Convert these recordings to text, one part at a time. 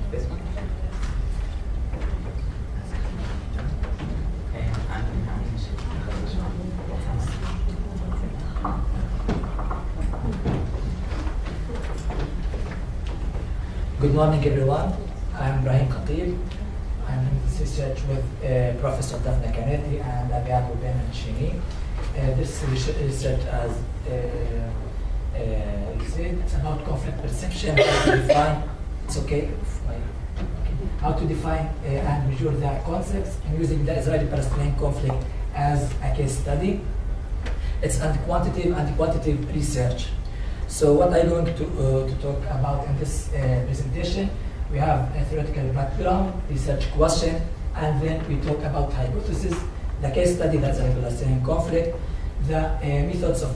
This one? Good morning, everyone. I'm Ibrahim. I'm in this research with Professor Daphne Canetti and Abiad Ben Shini. This research, as you said, it's about conflict perception, how to define, it's okay, how to define and measure the concepts and using the Israeli-Palestinian conflict as a case study. It's quantitative and qualitative research. So what I'm going to talk about in this presentation, we have a theoretical background, research question, and then we talk about hypothesis, the case study, that's the Palestinian conflict, the methods of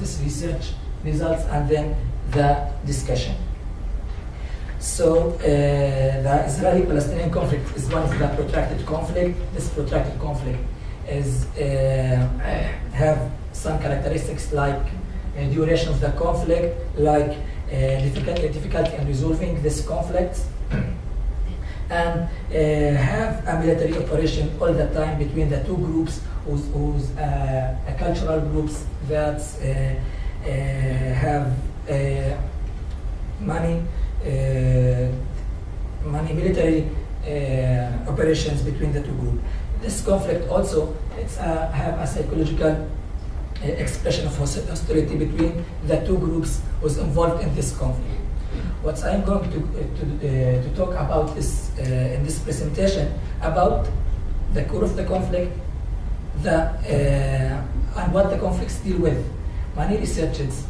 this research results, and then the discussion. So the Israeli-Palestinian conflict is one of the protracted conflict. This protracted conflict is have some characteristics like duration of the conflict, like difficulty in resolving this conflict, and have a military operation all the time between the two groups, whose cultural groups that have many military operations between the two groups. This conflict also have a psychological expression of hostility between the two groups who's involved in this conflict. What I'm going to talk about is in this presentation about the core of the conflict, and what the conflicts deal with. Many researchers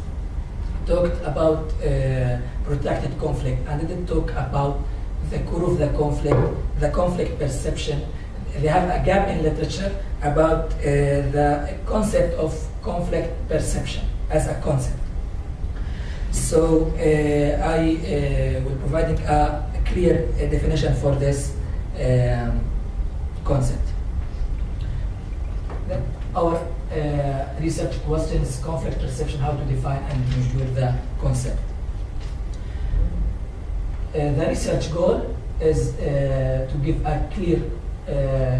talked about protracted conflict and didn't talk about the core of the conflict perception. They have a gap in literature about the concept of conflict perception as a concept. So I will provide a clear definition for this concept. Our research questions conflict perception, how to define and measure the concept. The research goal is to give a clear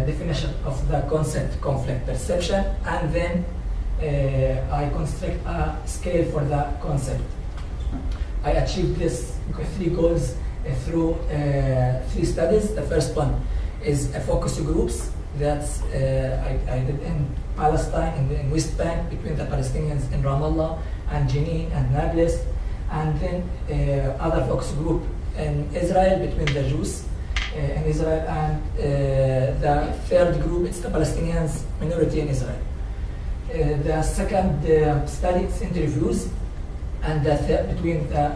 definition of the concept conflict perception, and then I construct a scale for the concept. I achieved this three goals through three studies. The first one is a focus groups that I did in Palestine, in West Bank, between the Palestinians in Ramallah and Jenin and Nablus, and then other focus group in Israel between the Jews in Israel, and the third group, it's the Palestinians minority in Israel. The second study is interviews, and the third between the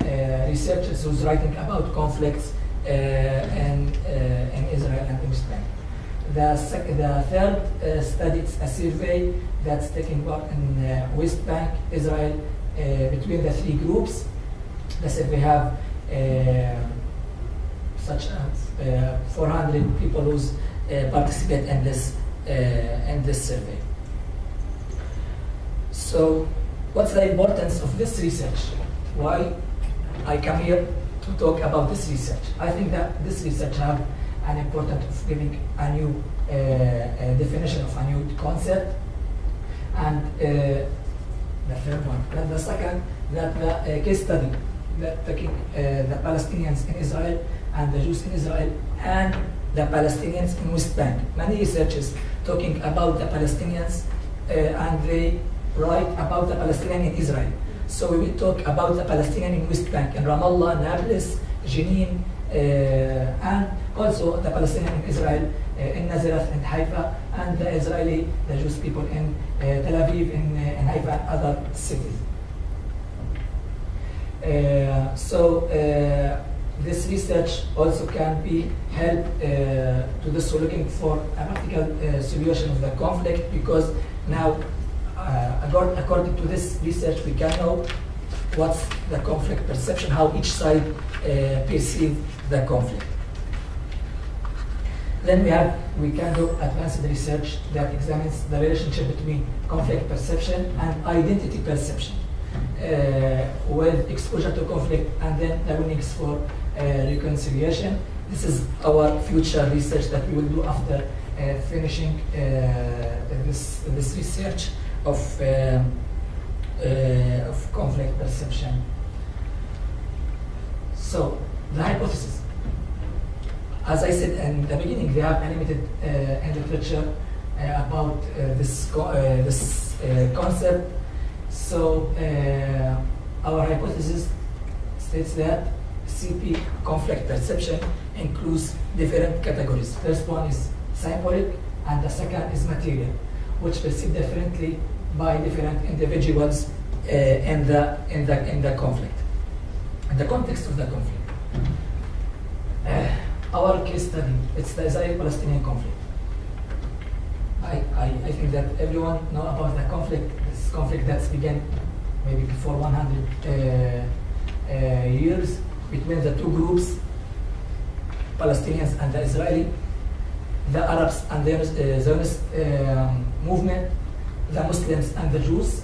researchers who's writing about conflicts in Israel and West Bank. The third study is a survey that's taking part in West Bank, Israel, between the three groups. The survey have such 400 people who participate in this survey. So, what's the importance of this research? Why I come here to talk about this research? I think that this research have an importance of giving a new definition of a new concept, and the third one. And the second, that the case study that taking the Palestinians in Israel and the Jews in Israel and the Palestinians in West Bank. Many researchers talking about the Palestinians and they write about the Palestinian in Israel. So we will talk about the Palestinian in West Bank, in Ramallah, Nablus, Jenin, and also the Palestinian in Israel, in Nazareth and Haifa, and the Israeli, the Jewish people in Tel Aviv, in Haifa, and other cities. This research also can be help to those who are looking for a practical solution of the conflict, because now, according to this research, we can know what's the conflict perception, how each side perceive the conflict. Then we can do advanced research that examines the relationship between conflict perception and identity perception, with exposure to conflict and then the winnings for reconciliation. This is our future research that we will do after finishing this research of conflict perception. So the hypothesis, as I said in the beginning, they have limited in literature about this concept. So our hypothesis states that CP, conflict perception, includes different categories. First one is symbolic, and the second is material, which perceived differently by different individuals in the conflict, in the context of the conflict. Our case study, it's the Israeli-Palestinian conflict. I think that everyone know about the conflict. This conflict that's began maybe before 100 years between the two groups, Palestinians and the Israeli, the Arabs and the Zionist movement, the Muslims and the Jews.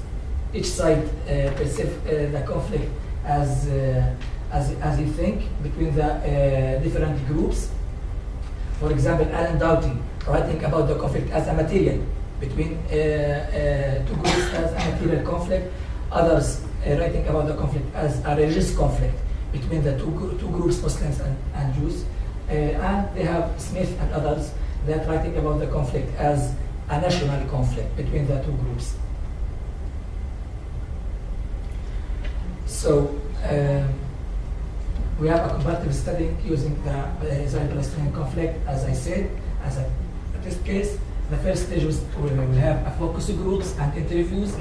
Each side perceive the conflict as you think between the different groups. For example, Alan Doughty writing about the conflict as a material between two groups as a material conflict. Others writing about the conflict as a religious conflict between the two groups, Muslims and Jews. And they have Smith and others that writing about the conflict as a national conflict between the two groups. So we have a comparative study using the Israeli-Palestinian conflict, as I said, as a test case. The first stage we will have a focus groups and interviews.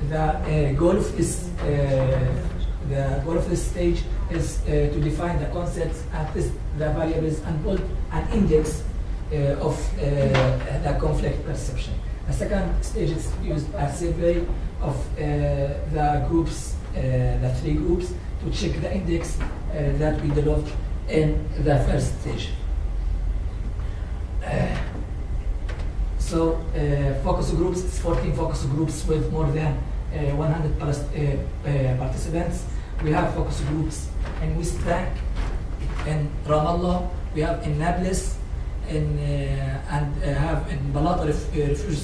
The goal of this stage is to define the concepts and test the variables and build an index of the conflict perception. The second stage is used a survey of the groups, the three groups, to check the index that we developed in the first stage. So focus groups, it's 14 focus groups with more than 100 participants. We have focus groups in West Bank, in Ramallah, we have in Nablus, and have in Balata refuge.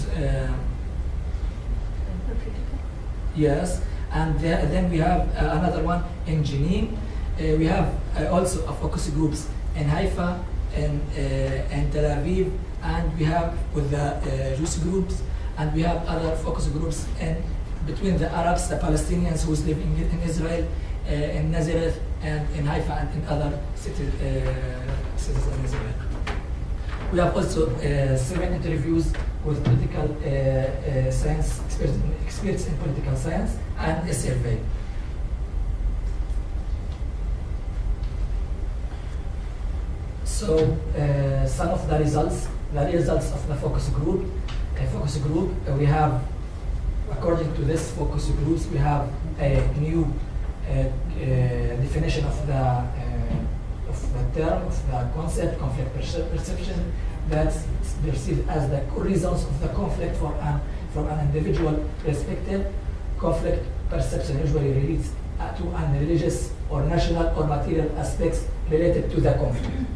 Yes, and then we have another one in Jenin. We have also a focus groups in Haifa and Tel Aviv, and we have with the Jewish groups, and we have other focus groups in between the Arabs, the Palestinians who's living in Israel, in Nazareth, and in Haifa, and in other cities in Israel. We have also 7 interviews with political science experts in political science, and a survey. So some of the results of the focus group. We have, according to this focus groups, we have a new definition of the term, of the concept, conflict perception, that's perceived as the results of the conflict from an individual perspective. Conflict perception usually relates to religious or national or material aspects related to the conflict.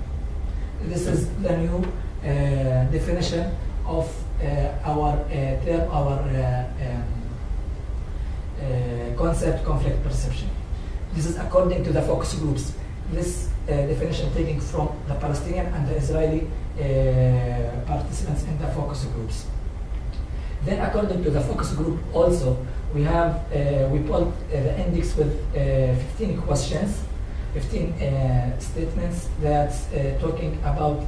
This is the new definition of our term, our concept, conflict perception. This is according to the focus groups. This definition taken from the Palestinian and the Israeli participants in the focus groups. Then, according to the focus group, also we have we pulled the index with 15 questions, 15 statements that's talking about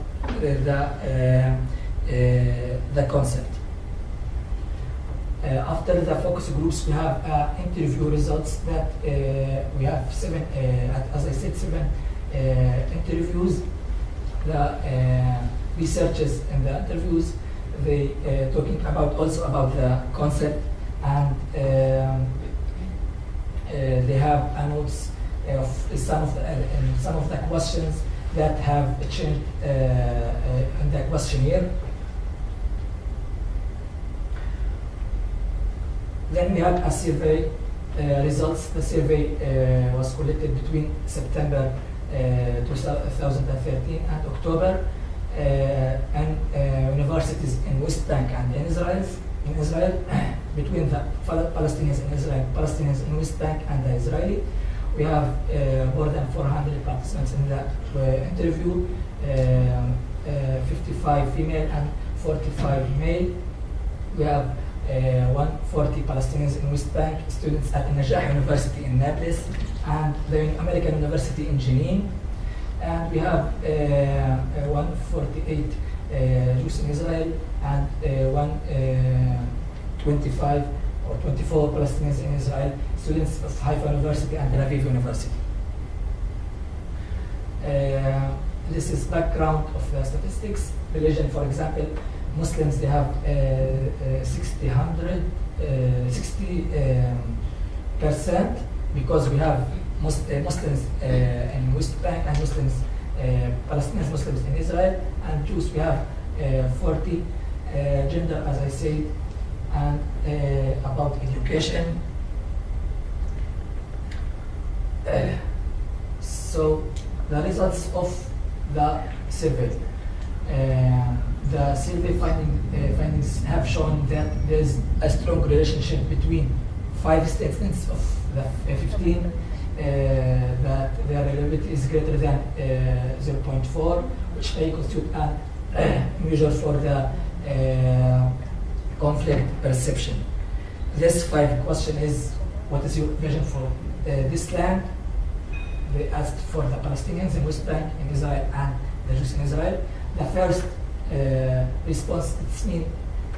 the concept. After the focus groups, we have interview results that we have 7, as I said, 7 interviews. The researchers in the interviews, they talking about also about the concept, and they have notes of some of the questions that have changed in the questionnaire. Then we have a survey results. The survey was collected between September 2013 and October, and universities in West Bank and in Israel, between the Palestinians in Israel, Palestinians in West Bank and the Israeli. We have more than 400 participants in the interview, 55 female and 45 male. We have 140 Palestinians in West Bank, students at Najah University in Naples and the American University in Jenin. And we have 148 Jews in Israel and 125 or 24 Palestinians in Israel, students of Haifa University and Tel Aviv University. This is background of the statistics. Religion, for example, Muslims, they have 60%, because we have Muslims in West Bank and Muslims, Palestinian Muslims in Israel, and Jews we have 40. Gender, as I said, and about education. So the results of the survey. The survey findings have shown that there is a strong relationship between 5 statements of the 15 that their reliability is greater than 0.4, which may constitute a measure for the conflict perception. This 5 question is, what is your vision for this land? They asked for the Palestinians in West Bank, in Israel, and the Jews in Israel. The first response, it's mean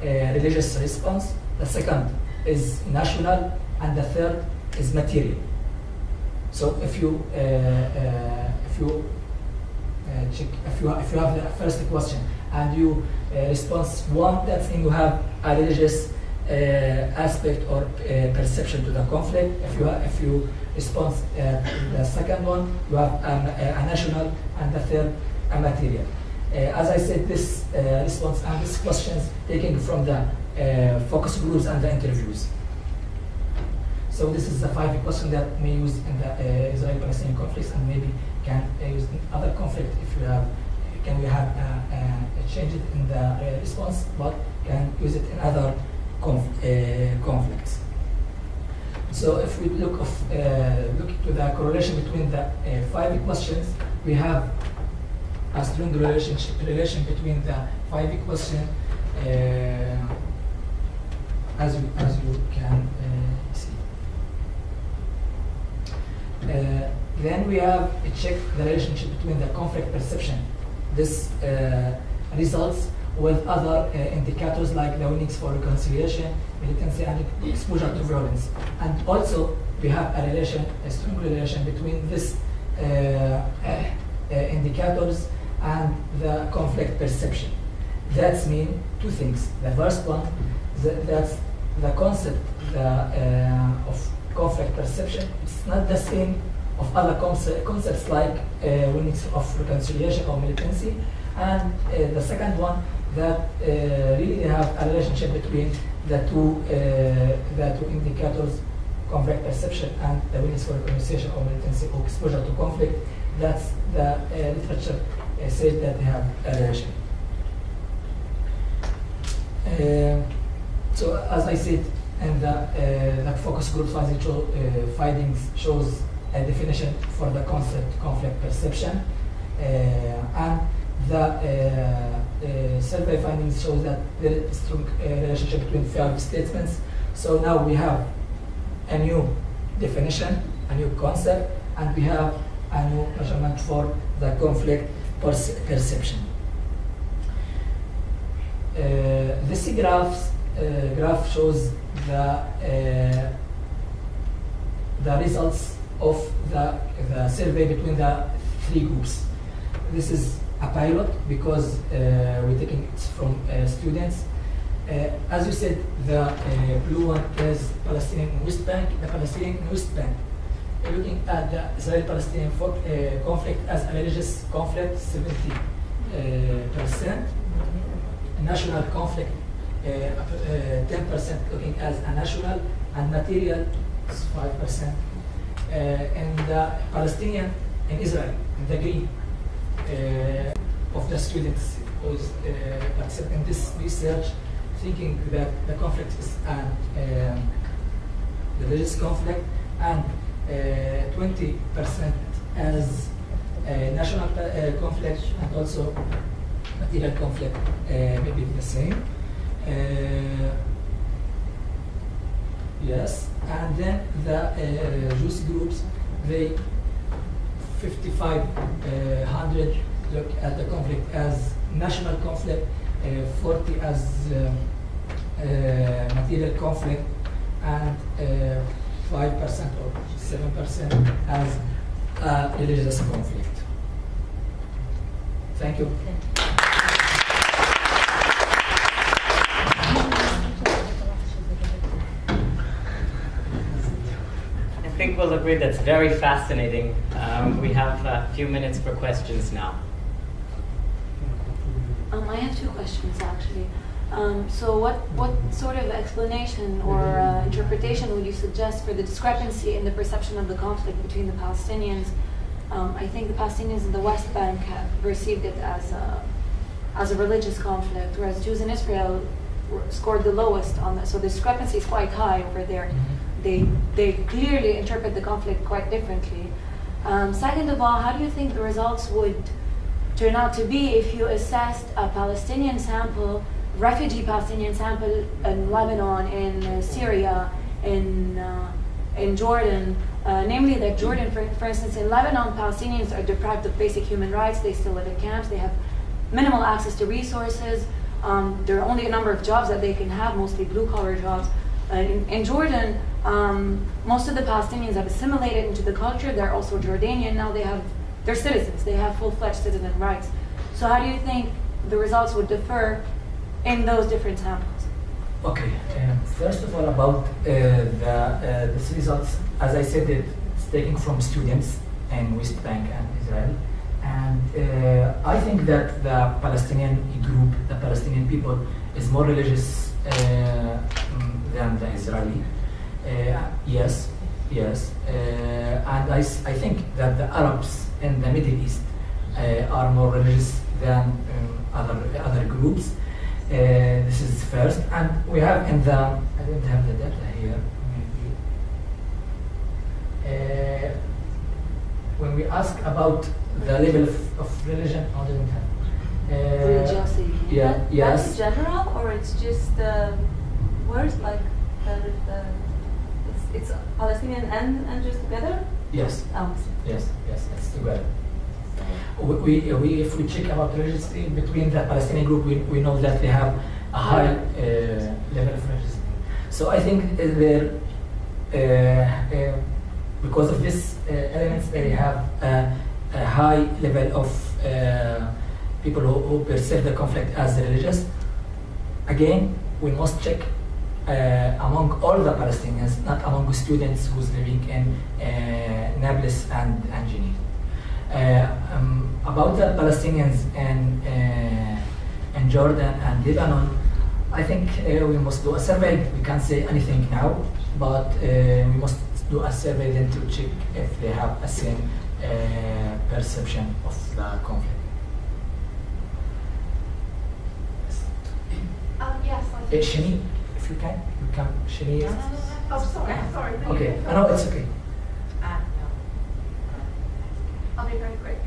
religious response. The second is national, and the third is material. So if you have the first question and you response 1, that means you have a religious aspect or perception to the conflict. If you respond the second one, you have a national, and the third a material. As I said, this response and these questions taken from the focus groups and the interviews. So this is the 5 questions that may use in the Israeli-Palestinian conflicts, and maybe can use in other conflicts if you have. Can we have change it in the response, but can use it in other conflicts. So if we look to the correlation between the 5 questions, we have a strong relation between the 5 questions, as you can see. Then we have checked the relationship between the conflict perception, this results, with other indicators like the winnings for reconciliation, militancy, and exposure to violence. And also, we have a strong relation between these indicators and the conflict perception. That means 2 things. The first one, that's the concept of conflict perception. It's not the same of other concepts like winnings of reconciliation or militancy. And the second one, that really they have a relationship between the two indicators, conflict perception and the willingness for reconciliation or militancy or exposure to conflict. That's the literature says that they have a relation. So as I said, and the focus group findings shows a definition for the concept conflict perception, and the survey findings show that there is a strong relationship between 5 statements. So now we have a new definition, a new concept, and we have a new measurement for the conflict perception. This graph shows the results of the survey between the 3 groups. This is a pilot because we're taking it from students. As you said, the blue one is Palestinian in West Bank. The Palestinian in West Bank, looking at the Israeli-Palestinian conflict as a religious conflict, 70%. National conflict, 10% looking as a national, and material is 5%. And the Palestinian in Israel, the degree of the students who participating in this research, thinking that the conflict is a religious conflict, and 20% as a national conflict, and also material conflict maybe the same. Yes, and then the Jewish groups, they 5,500 look at the conflict as national conflict, 40 as material conflict, and 5% or 7% as religious conflict. Thank you. I think we'll agree that's very fascinating. We have a few minutes for questions now. I have two questions actually. So what sort of explanation or interpretation would you suggest for the discrepancy in the perception of the conflict between the Palestinians? I think the Palestinians in the West Bank have perceived it as a religious conflict, whereas Jews in Israel scored the lowest on that. So the discrepancy is quite high over there. They clearly interpret the conflict quite differently. Second of all, how do you think the results would turn out to be if you assessed a Palestinian sample, refugee Palestinian sample in Lebanon, in Syria, in Jordan? Namely that Jordan, for instance, in Lebanon, Palestinians are deprived of basic human rights. They still live in camps. They have minimal access to resources. There are only a number of jobs that they can have, mostly blue-collar jobs. In Jordan, most of the Palestinians have assimilated into the culture. They're also Jordanian now. They're citizens. They have full-fledged citizen rights. So how do you think the results would differ in those different samples? Okay. First of all, about these results, as I said, it's taken from students in West Bank and Israel. And I think that the Palestinian group, the Palestinian people, is more religious than the Israeli. Yes. And I think that the Arabs in the Middle East are more religious than other groups. This is first. And we have in the, I don't have the data here, maybe. When we ask about the level of religion, I don't have. Religiosity. Yeah, yes. That's general, or it's just words like it's Palestinian and Jews together? Yes. Oh. Yes, it's together. We if we check about religiosity between the Palestinian group, we know that they have a high level of religiosity. So I think because of this elements, they have a high level of people who perceive the conflict as religious. Again, we must check among all the Palestinians, not among students who's living in Nablus and Jenin. About the Palestinians in Jordan and Lebanon, I think we must do a survey. We can't say anything now, but we must do a survey then to check if they have a same perception of the conflict. Yes, I think. Shani, if you can, Shani. No. Oh, sorry. Okay, no, it's okay. I'll be very quick.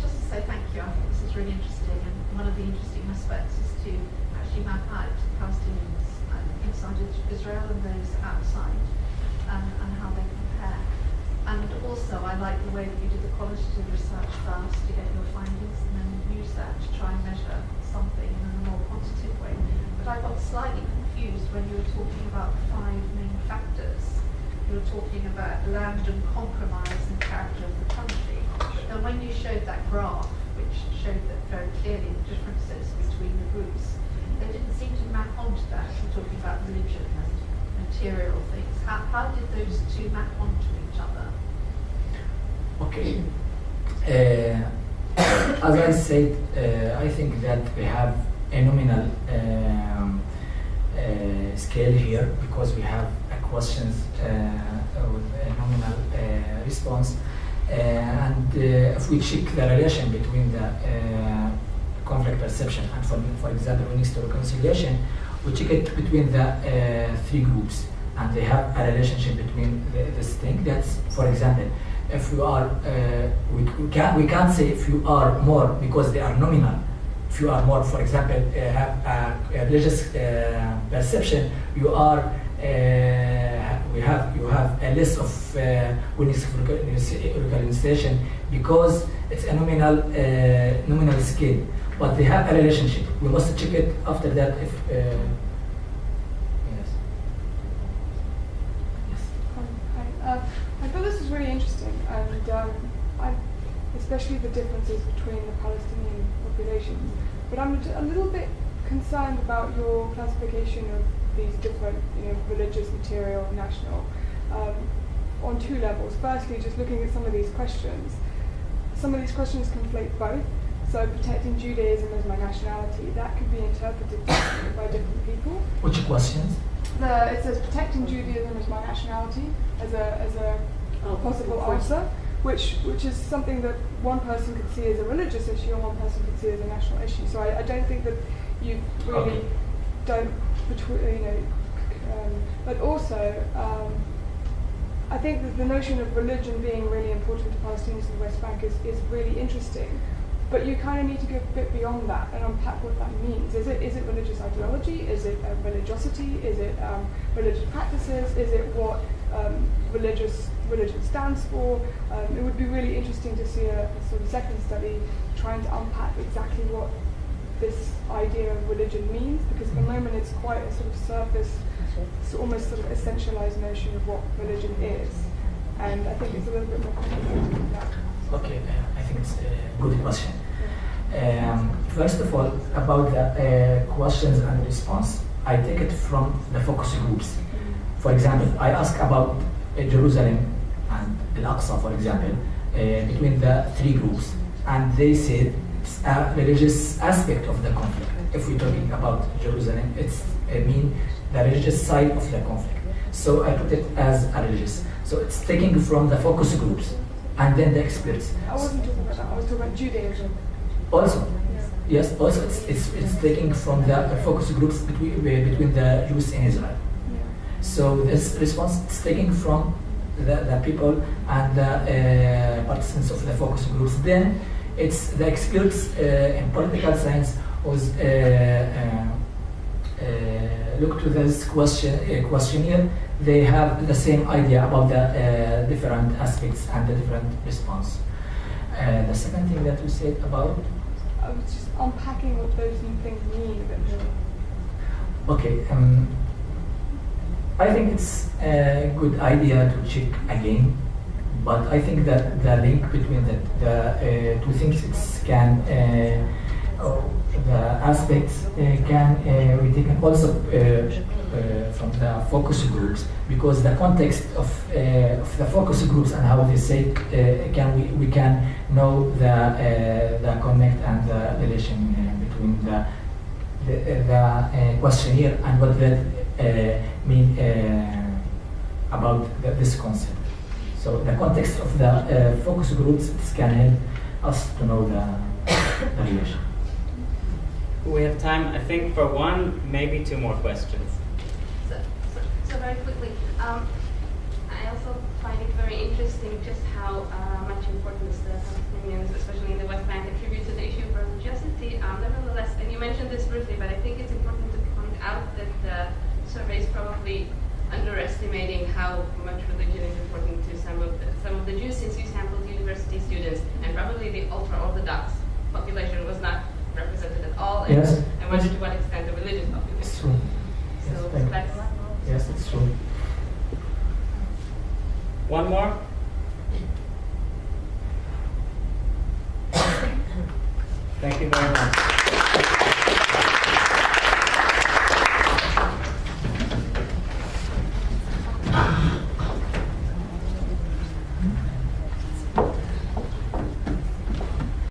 Just to say thank you. I think this is really interesting, and one of the interesting aspects is to actually map out Palestinians inside Israel and those outside, and how they compare. And also, I like the way that you did the qualitative research first to get your findings, and then use that to try and measure something in a more quantitative way. But I got slightly confused when you were talking about 5 main factors. You were talking about land and compromise and character of the country. But then when you showed that graph, which showed that very clearly the differences between the groups, they didn't seem to map onto that. You're talking about religion and material things. How did those two map onto each other? Okay. As I said, I think that we have a nominal scale here because we have questions with a nominal response. And if we check the relation between the conflict perception and, for example, when it's to reconciliation, we check it between the three groups, and they have a relationship between this thing. That's, for example, if you are, we can't say if you are more because they are nominal. If you are more, for example, have a religious perception, you are. You have a list of reconciliation because it's a nominal scale, but they have a relationship. We must check it after that. If yes. I thought this was really interesting, and especially the differences between the Palestinian populations. But I'm a little bit concerned about your classification of these different, religious, material, national, on two levels. Firstly, just looking at some of these questions conflate both. So protecting Judaism as my nationality, that could be interpreted differently by different people. Which questions? It says protecting Judaism as my nationality as a possible answer, which is something that one person could see as a religious issue and one person could see as a national issue. So I don't think that you really don't but also I think that the notion of religion being really important to Palestinians in the West Bank is really interesting, but you kind of need to go a bit beyond that and unpack what that means. Is it religious ideology? Is it religiosity? Is it religious practices? Is it what religion stands for? It would be really interesting to see a sort of second study trying to unpack exactly what this idea of religion means, because at the moment it's quite a sort of surface, almost sort of essentialized notion of what religion is, and I think it's a little bit more complicated than that. Okay, I think it's a good question. First of all, about the questions and response, I take it from the focus groups. For example, I ask about Jerusalem and Al-Aqsa, for example, between the three groups, and they said it's a religious aspect of the conflict. If we're talking about Jerusalem, it's the religious side of the conflict. So I put it as a religious. So it's taking from the focus groups and then the experts. I wasn't talking about that. I was talking about Judaism. Also, yes. Also, it's taking from the focus groups between the Jews in Israel. Yeah. So this response is taken from the people and the participants of the focus groups. Then it's the experts in political science who's look to this questionnaire. They have the same idea about the different aspects and the different response. The second thing that we said about, I was just unpacking what those things mean a bit more. okay, I think it's a good idea to check again, but I think that the link between the two things the aspects can be taken also from the focus groups, because the context of the focus groups and how they say we can know the connect and the relation between the questionnaire and what that mean about this concept. So the context of the focus groups can help us to know the relation. We have time, I think, for one, maybe two more questions. So very quickly, I also find it very interesting just how much importance the Palestinians, especially in the West Bank, attribute to the issue of religiosity. Nevertheless, and you mentioned this briefly, but I think it's important to point out that the survey is probably underestimating how much religion is important to some of the Jews, since you sampled university students, and probably the ultra-Orthodox population was not represented at all. Yes. I wonder to what extent the religious population. It's true. So Yes, that's yes, it's true. One more? Thank you very much.